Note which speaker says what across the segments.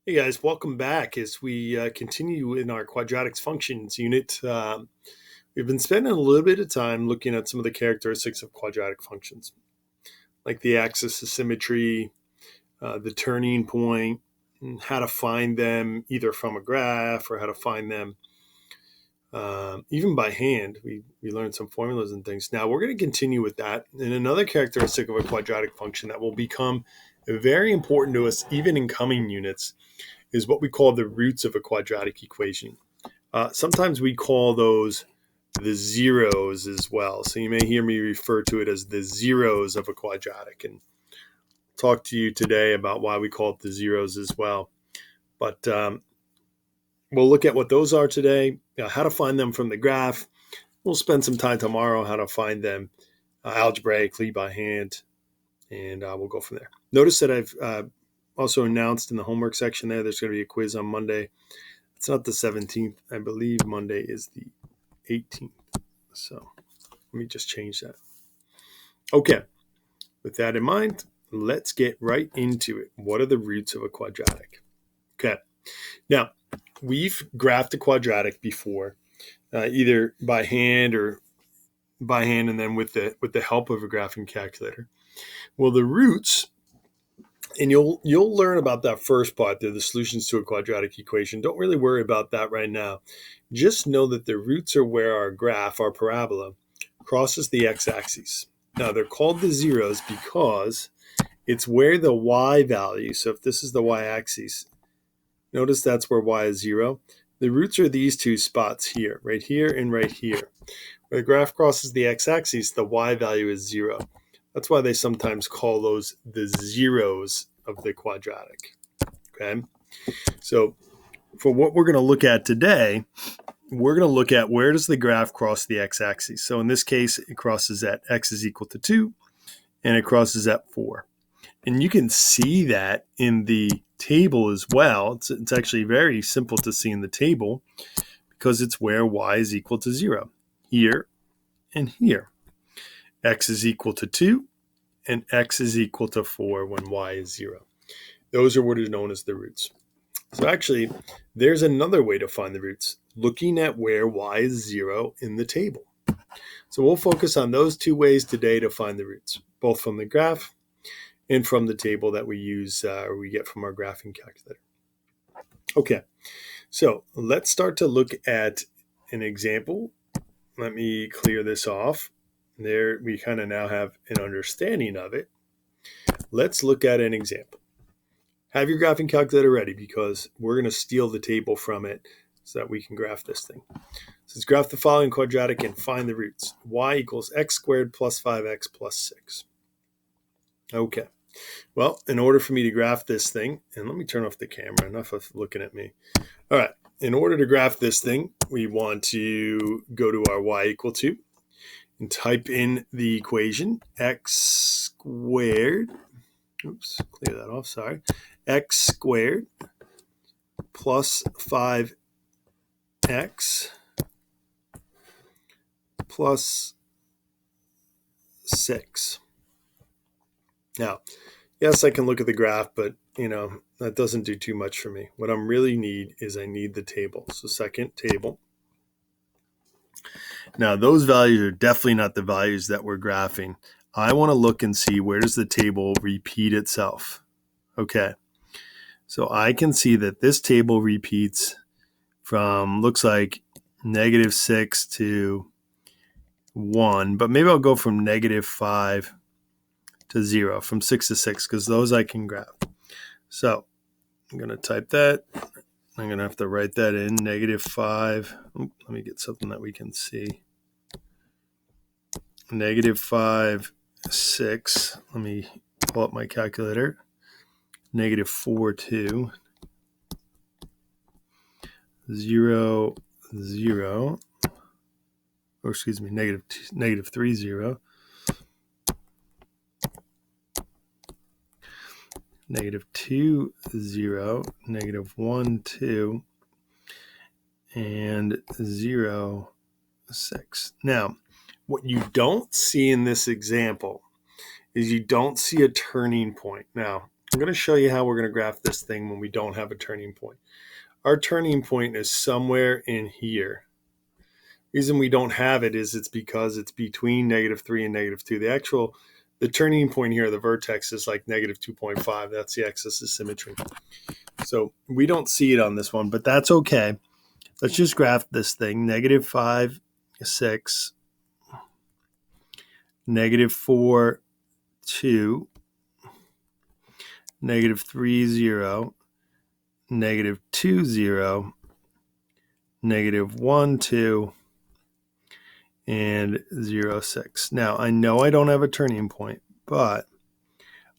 Speaker 1: Hey guys, welcome back as we continue in our quadratics functions unit. We've been spending a little bit of time looking at some of the characteristics of quadratic functions, like the axis of symmetry, the turning point, and how to find them either from a graph or how to find them even by hand. We learned some formulas and things. Now we're going to continue with that. And another characteristic of a quadratic function that will become very important to us even in coming units is what we call the roots of a quadratic equation. Sometimes we call those the zeros as well. So you may hear me refer to it as the zeros of a quadratic, and I'll talk to you today about why we call it the zeros as well. But we'll look at what those are today, how to find them from the graph. We'll spend some time tomorrow how to find them algebraically by hand, and we'll go from there. Notice that I've also announced in the homework section there's going to be a quiz on Monday. It's not the 17th. I believe Monday is the 18th. So let me just change that. Okay. With that in mind, let's get right into it. What are the roots of a quadratic? Okay. Now, we've graphed a quadratic before, either by hand and then with the help of a graphing calculator. Well, the roots, and you'll learn about that first part there, the solutions to a quadratic equation. Don't really worry about that right now. Just know that the roots are where our graph, our parabola, crosses the x-axis. Now, they're called the zeros because it's where the y value, so if this is the y-axis, notice that's where y is 0. The roots are these two spots here, right here and right here. Where the graph crosses the x-axis, the y value is 0. That's why they sometimes call those the zeros of the quadratic. Okay, so for what we're going to look at today, we're going to look at where does the graph cross the x-axis. So in this case, it crosses at x is equal to 2, and it crosses at 4. And you can see that in the table as well. It's actually very simple to see in the table because it's where y is equal to 0, here and here. X is equal to 2, and x is equal to 4 when y is 0. Those are what are known as the roots. So actually, there's another way to find the roots, looking at where y is 0 in the table. So we'll focus on those two ways today to find the roots, both from the graph and from the table that we use or we get from our graphing calculator. Okay, so let's start to look at an example. Let me clear this off. There, we kind of now have an understanding of it. Let's look at an example. Have your graphing calculator ready because we're going to steal the table from it so that we can graph this thing. So let's graph the following quadratic and find the roots. Y equals x squared plus 5x plus 6. Okay. Well, in order for me to graph this thing, and let me turn off the camera, enough of looking at me. All right. In order to graph this thing, we want to go to our y equal to and type in the equation x squared. Oops, clear that off, sorry. X squared plus 5x plus 6. Now, yes, I can look at the graph, but that doesn't do too much for me. What I really need is I need the table. So second table. Now, those values are definitely not the values that we're graphing. I want to look and see where does the table repeat itself. Okay, so I can see that this table repeats from, looks like, -6 to 1, but maybe I'll go from -5 to 0, from 6 to 6, because those I can graph. So I'm going to type that. I'm going to have to write that in, -5. Let me get something that we can see. -5, 6. Let me pull up my calculator. -4, 2. 0, 0. Or excuse me, -3, 0. -2, 0, -1, 2, and 0, 6. Now, what you don't see in this example is you don't see a turning point. Now, I'm going to show you how we're going to graph this thing when we don't have a turning point. Our turning point is somewhere in here. Reason we don't have it is it's because it's between -3 and -2. The turning point here, the vertex, is like -2.5. That's the axis of symmetry. So we don't see it on this one, but that's okay. Let's just graph this thing. -5, 6, -4, 2, -3, 0, -2, 0, -1, 2, and 0, 6. Now, I know I don't have a turning point, but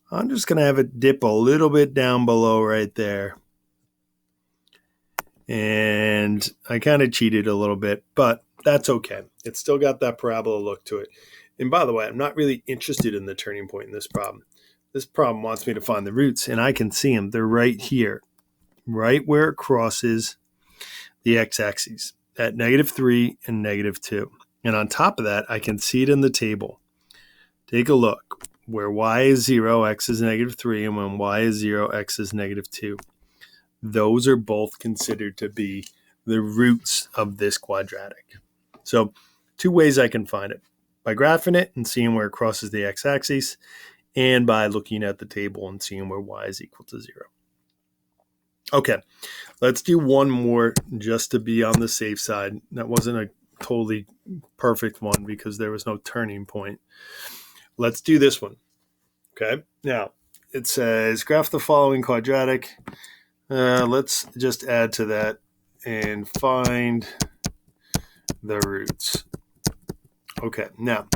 Speaker 1: I'm just going to have it dip a little bit down below right there. And I kind of cheated a little bit, but that's okay. It's still got that parabola look to it. And by the way, I'm not really interested in the turning point in this problem. This problem wants me to find the roots, and I can see them. They're right here, right where it crosses the x-axis at -3 and -2. And on top of that, I can see it in the table. Take a look. Where y is 0, x is -3, and when y is 0, x is -2. Those are both considered to be the roots of this quadratic. So 2 ways I can find it. By graphing it and seeing where it crosses the x-axis, and by looking at the table and seeing where y is equal to 0. Okay, let's do one more just to be on the safe side. That wasn't a totally perfect one because there was no turning point. Let's do this one. Okay, now it says graph the following quadratic. Let's just add to that and find the roots. Okay, now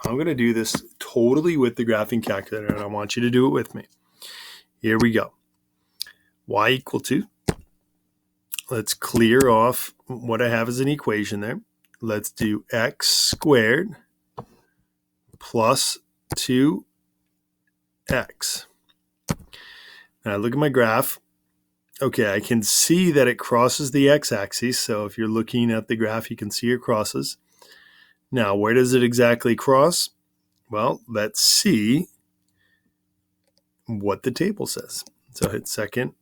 Speaker 1: I'm going to do this totally with the graphing calculator, and I want you to do it with me. Here we go. Y equal to, let's clear off what I have as an equation there. Let's do x squared plus 2x. Now look at my graph. Okay, I can see that it crosses the x-axis. So if you're looking at the graph, you can see it crosses. Now, where does it exactly cross? Well, let's see what the table says. So hit second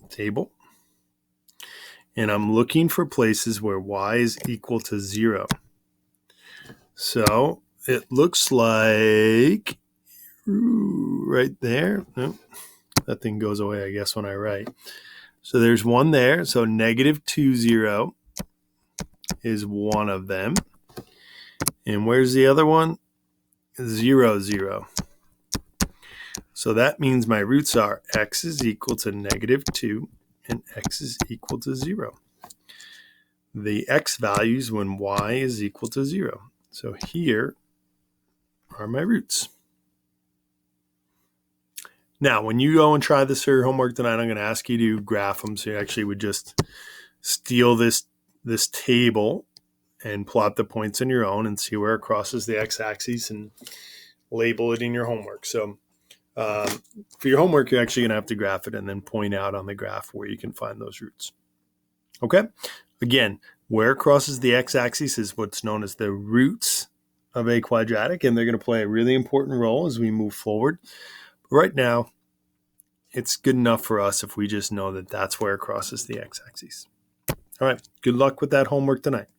Speaker 1: table. And I'm looking for places where y is equal to 0. So it looks like right there. Nope, that thing goes away, I guess, when I write. So there's one there. So -2, 0 is one of them. And where's the other one? 0, 0. So that means my roots are x is equal to -2 and x is equal to 0. The x values when y is equal to 0. So here are my roots. Now, when you go and try this for your homework tonight, I'm going to ask you to graph them. So you actually would just steal this table and plot the points on your own and see where it crosses the x-axis and label it in your homework. So for your homework, you're actually going to have to graph it and then point out on the graph where you can find those roots. Okay? Again, where it crosses the x-axis is what's known as the roots of a quadratic, and they're going to play a really important role as we move forward. But right now, it's good enough for us if we just know that that's where it crosses the x-axis. All right, good luck with that homework tonight.